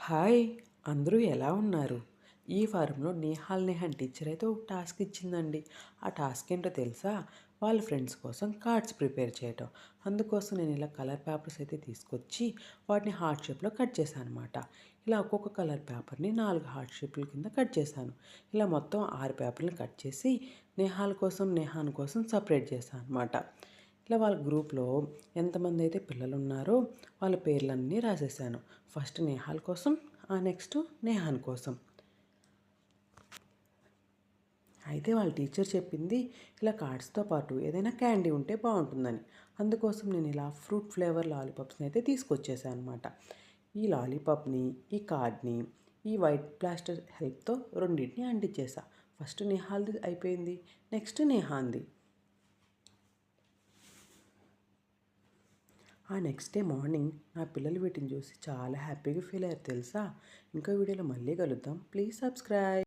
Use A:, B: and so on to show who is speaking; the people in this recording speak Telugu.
A: హాయ్! అందరూ ఎలా ఉన్నారు? ఈ వారంలో నేహాన్ టీచర్ అయితే ఒక టాస్క్ ఇచ్చిందండి. ఆ టాస్క్ ఏంటో తెలుసా? వాళ్ళ ఫ్రెండ్స్ కోసం కార్డ్స్ ప్రిపేర్ చేయటం. అందుకోసం నేను ఇలా కలర్ పేపర్స్ అయితే తీసుకొచ్చి వాటిని హార్ట్ షేప్‌లో కట్ చేశాననమాట. ఇలా ఒక్కొక్క కలర్ పేపర్‌ని 4 హార్ట్ షేపుల కింద కట్ చేశాను. ఇలా మొత్తం 6 పేపర్‌లని కట్ చేసి నేహాన్ కోసం సెపరేట్ చేశాను అనమాట. ఇలా వాళ్ళ గ్రూప్‌లో ఎంతమంది అయితే పిల్లలున్నారో వాళ్ళ పేర్లన్నీ రాసేసాను. ఫస్ట్ నేహాల్ కోసం, నెక్స్ట్ నేహాన్ కోసం. అయితే వాళ్ళ టీచర్ చెప్పింది ఇలా కార్డ్స్‌తో పాటు ఏదైనా క్యాండీ ఉంటే బావుంటుందని. అందుకోసం నేను ఇలా ఫ్రూట్ ఫ్లేవర్ లాలీపాప్స్‌ని అయితే తీసుకొచ్చేసాను అనమాట. ఈ లాలీపాప్‌ని, ఈ కార్డ్‌ని, ఈ వైట్ ప్లాస్టర్ హెల్ప్‌తో రెండిటిని అంటించేసా. ఫస్ట్ నేహాల్‌ది అయిపోయింది. నెక్స్ట్ నేహాన్‌ది. ఆ నెక్స్ట్ డే మార్నింగ్ నా పిల్లలు వీటిని చూసి చాలా హ్యాపీగా ఫీల్ అయ్యారు తెలుసా? ఇంకో వీడియోలో మళ్ళీ కలుద్దాం. Please subscribe.